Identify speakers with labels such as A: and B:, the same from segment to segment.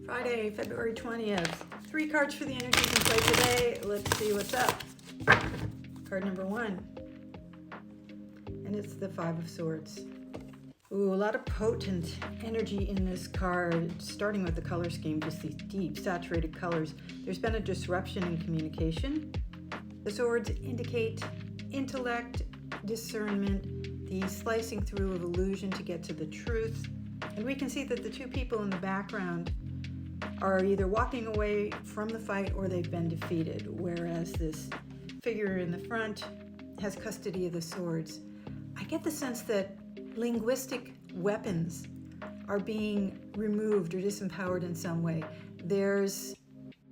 A: Friday, February 20th. 3 cards for the energies in play today. Let's see what's up. Card number 1. And it's the 5 of Swords. Ooh, a lot of potent energy in this card, starting with the color scheme, just these deep, saturated colors. There's been a disruption in communication. The swords indicate intellect, discernment, the slicing through of illusion to get to the truth. And we can see that the 2 people in the background are either walking away from the fight or they've been defeated, whereas this figure in the front has custody of the swords. I get the sense that linguistic weapons are being removed or disempowered in some way. There's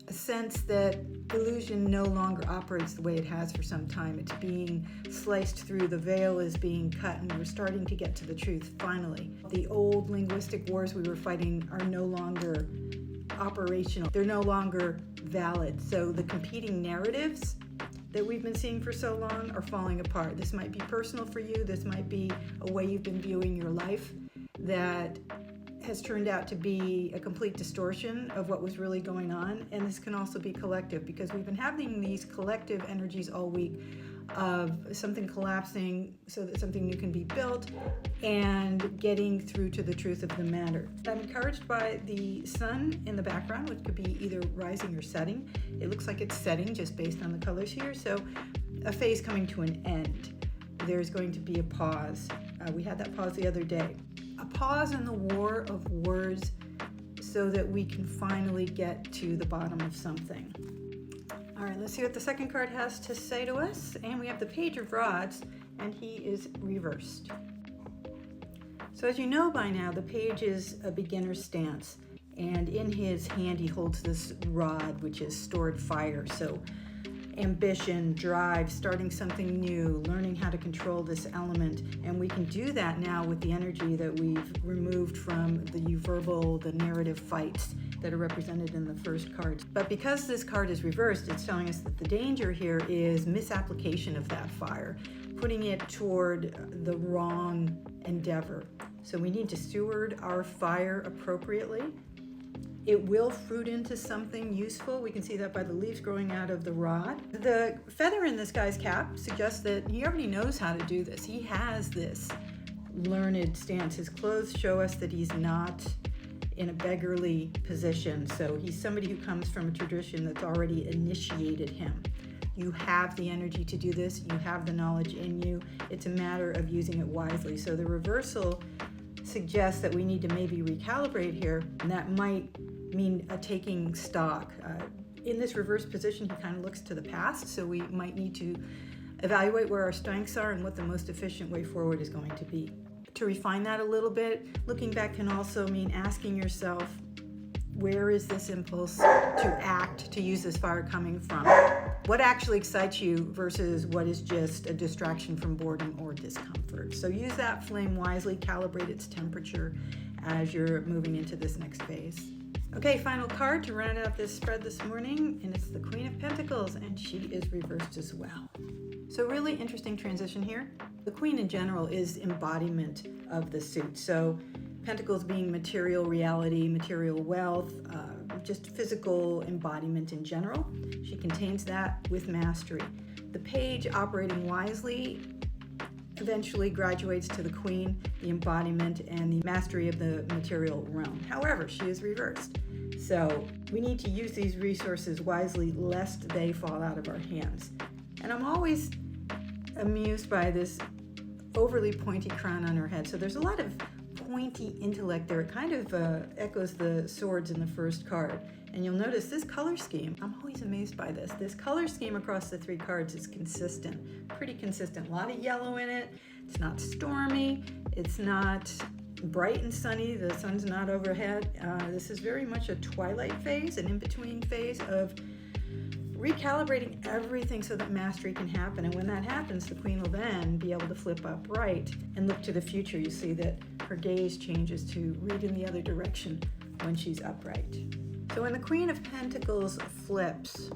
A: a sense that illusion no longer operates the way it has for some time. It's being sliced through, the veil is being cut, and we're starting to get to the truth, finally. The old linguistic wars we were fighting are no longer operational. They're no longer valid. So the competing narratives that we've been seeing for so long are falling apart. This might be personal for you. This might be a way you've been viewing your life that has turned out to be a complete distortion of what was really going on. And this can also be collective, because we've been having these collective energies all week of something collapsing so that something new can be built and getting through to the truth of the matter. I'm encouraged by the sun in the background, which could be either rising or setting. It looks like it's setting just based on the colors here. So a phase coming to an end. There's going to be a pause. We had that pause the other day. A pause in the war of words so that we can finally get to the bottom of something. All right, let's see what the second card has to say to us. And we have the Page of Rods, and he is reversed. So as you know by now, the page is a beginner stance, and in his hand he holds this rod, which is stored fire. So ambition, drive, starting something new, learning how to control this element. And we can do that now with the energy that we've removed from the verbal, the narrative fights that are represented in the first card. But because this card is reversed, it's telling us that the danger here is misapplication of that fire, putting it toward the wrong endeavor. So we need to steward our fire appropriately. It will fruit into something useful. We can see that by the leaves growing out of the rod. The feather in this guy's cap suggests that he already knows how to do this. He has this learned stance. His clothes show us that he's not in a beggarly position. So he's somebody who comes from a tradition that's already initiated him. You have the energy to do this. You have the knowledge in you. It's a matter of using it wisely. So the reversal suggests that we need to maybe recalibrate here, and that might mean taking stock. In this reverse position, he kind of looks to the past, so we might need to evaluate where our strengths are and what the most efficient way forward is going to be. To refine that a little bit, looking back can also mean asking yourself, where is this impulse to act, to use this fire coming from? What actually excites you versus what is just a distraction from boredom or discomfort? So use that flame wisely, calibrate its temperature as you're moving into this next phase. Okay, final card to round out this spread this morning, and it's the Queen of Pentacles, and she is reversed as well. So really interesting transition here. The Queen in general is embodiment of the suit. So Pentacles being material reality, material wealth, just physical embodiment in general. She contains that with mastery. The Page, operating wisely, eventually graduates to the Queen, the embodiment and the mastery of the material realm. However, she is reversed. So we need to use these resources wisely lest they fall out of our hands. And I'm always amused by this overly pointy crown on her head. So there's a lot of pointy intellect there. It kind of echoes the swords in the first card. And you'll notice this color scheme, I'm always amazed by this. This color scheme across the 3 cards is consistent, pretty consistent. A lot of yellow in it. It's not stormy. It's not bright and sunny. The sun's not overhead. This is very much a twilight phase, an in-between phase of recalibrating everything so that mastery can happen. And when that happens, the Queen will then be able to flip upright and look to the future. You see that her gaze changes to read in the other direction when she's upright. So when the Queen of Pentacles flips,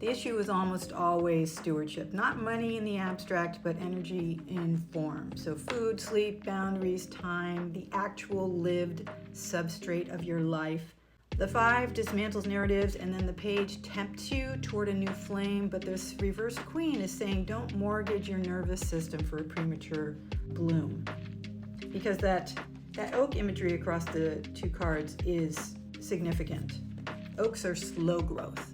A: the issue is almost always stewardship. Not money in the abstract, but energy in form. So food, sleep, boundaries, time, the actual lived substrate of your life. The 5 dismantles narratives, and then the page tempts you toward a new flame, but this reversed queen is saying don't mortgage your nervous system for a premature bloom. Because that oak imagery across the 2 cards is significant. Oaks are slow growth.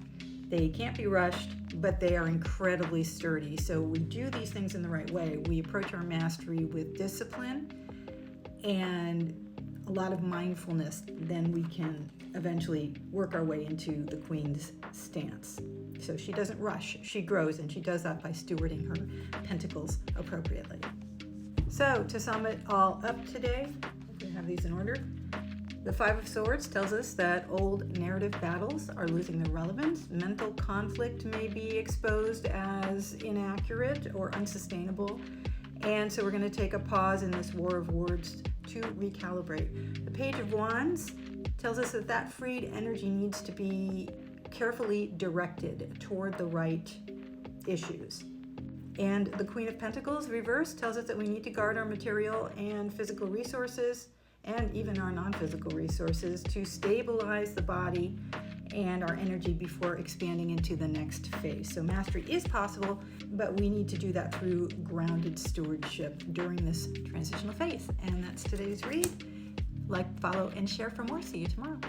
A: They can't be rushed, but they are incredibly sturdy. So we do these things in the right way. We approach our mastery with discipline and a lot of mindfulness. Then we can eventually work our way into the queen's stance. So she doesn't rush, she grows, and she does that by stewarding her pentacles appropriately. So to sum it all up today, we have these in order. The 5 of Swords tells us that old narrative battles are losing their relevance. Mental conflict may be exposed as inaccurate or unsustainable. And so we're going to take a pause in this war of words to recalibrate. The Page of Wands tells us that that freed energy needs to be carefully directed toward the right issues. And the Queen of Pentacles reversed tells us that we need to guard our material and physical resources and even our non-physical resources to stabilize the body and our energy before expanding into the next phase. So mastery is possible, but we need to do that through grounded stewardship during this transitional phase. And that's today's read. Like, follow, and share for more. See you tomorrow.